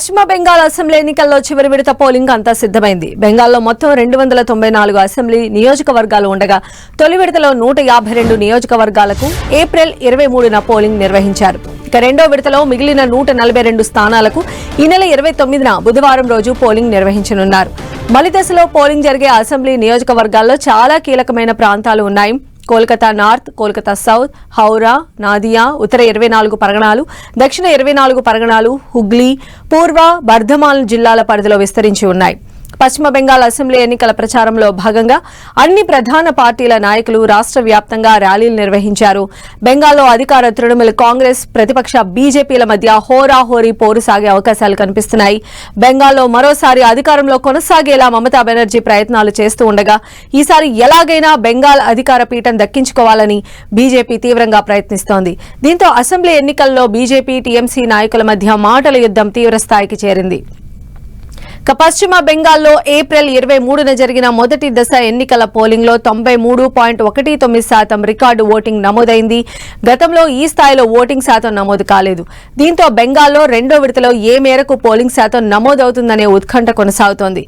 పశ్చిమ బెంగాల్ అసెంబ్లీ ఎన్నికల్లో చివరి విడత పోలింగ్ అంతా సిద్దమైంది. బెంగాల్లో మొత్తం 294 అసెంబ్లీ నియోజకవర్గాలు ఉండగా తొలి విడతలో 152 నియోజకవర్గాలకు ఏప్రిల్ 23న పోలింగ్ నిర్వహించారు. ఇక రెండో విడతలో మిగిలిన 142 స్థానాలకు ఈ నెల 29న బుధవారం రోజు పోలింగ్ నిర్వహించనున్నారు. మలి దశలో పోలింగ్ జరిగే అసెంబ్లీ నియోజకవర్గాల్లో చాలా కీలకమైన ప్రాంతాలు ఉన్నాయి. కోల్కతా నార్త్, కోల్కతా సౌత్, హౌరా, నాదియా, ఉత్తర 24 పరగణాలు, దక్షిణ 24 పరగణాలు, హుగ్లీ, పూర్వ, బర్ధమాన్ జిల్లాల పరిధిలో విస్తరించి ఉన్నాయి. పశ్చిమ బెంగాల్ అసెంబ్లీ ఎన్నికల ప్రచారంలో భాగంగా అన్ని ప్రధాన పార్టీల నాయకులు రాష్ట్ర వ్యాప్తంగా ర్యాలీలు నిర్వహించారు. బెంగాల్లో అధికార తృణమూల్ కాంగ్రెస్, ప్రతిపక్ష బీజేపీల మధ్య హోరాహోరీ పోరు సాగే అవకాశాలు కనిపిస్తున్నాయి. బెంగాల్లో మరోసారి అధికారంలో కొనసాగేలా మమతా బెనర్జీ ప్రయత్నాలు చేస్తూ ఉండగా ఈసారి ఎలాగైనా బెంగాల్ అధికార పీఠం దక్కించుకోవాలని బీజేపీ తీవ్రంగా ప్రయత్నిస్తోంది. దీంతో అసెంబ్లీ ఎన్నికల్లో బీజేపీ, టీఎంసీ నాయకుల మధ్య మాటల యుద్ధం తీవ్రస్థాయికి చేరింది. పశ్చిమ బెంగాల్లో ఏప్రిల్ 23న జరిగిన మొదటి దశ ఎన్నికల పోలింగ్లో 93.19% రికార్డు ఓటింగ్ నమోదైంది. గతంలో ఈ స్థాయిలో ఓటింగ్ శాతం నమోదు కాలేదు. దీంతో బెంగాల్లో రెండో విడతలో ఏ మేరకు పోలింగ్ శాతం నమోదవుతుందనే ఉత్కంఠ కొనసాగుతోంది.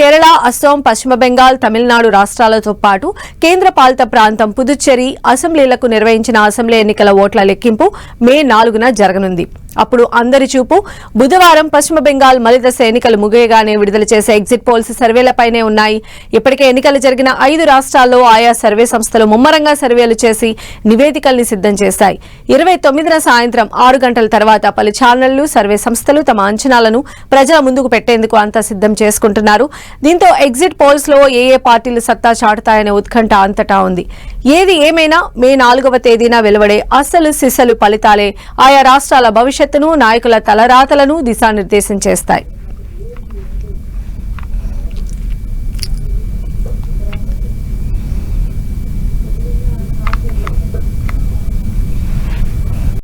కేరళ, అస్సాం, పశ్చిమ బెంగాల్, తమిళనాడు రాష్ట్రాలతో పాటు కేంద్ర పాలిత ప్రాంతం పుదుచ్చేరి అసెంబ్లీలకు నిర్వహించిన అసెంబ్లీ ఎన్నికల ఓట్ల లెక్కింపు మే 4న జరగనుంది. అప్పుడు అందరి చూపు బుధవారం పశ్చిమ బెంగాల్ మలిదశ ఎన్నికలు ముగియగానే విడుదల చేసే ఎగ్జిట్ పోల్స్ సర్వేలపైనే ఉన్నాయి. ఇప్పటికే ఎన్నికలు జరిగిన 5 రాష్ట్రాల్లో ఆయా సర్వే సంస్థలు ముమ్మరంగా సర్వేలు చేసి నివేదికల్ని సిద్దం చేశాయి. 29న సాయంత్రం 6 గంటల తర్వాత పలు ఛానళ్లు, సర్వే సంస్థలు తమ అంచనాలను ప్రజల ముందుకు పెట్టేందుకు అంతా సిద్దం చేసుకుంటున్నారు. దీంతో ఎగ్జిట్ పోల్స్ లో ఏ పార్టీలు సత్తా చాటుతాయనే ఉత్కంఠ అంతటా ఉంది. ఏది ఏమైనా మే 4వ తేదీన వెలువడే అసలు సిసలు ఫలితాలే ఆయా రాష్ట్రాల భవిష్యత్తును, నాయకుల తలరాతలను దిశానిర్దేశం చేస్తాయి.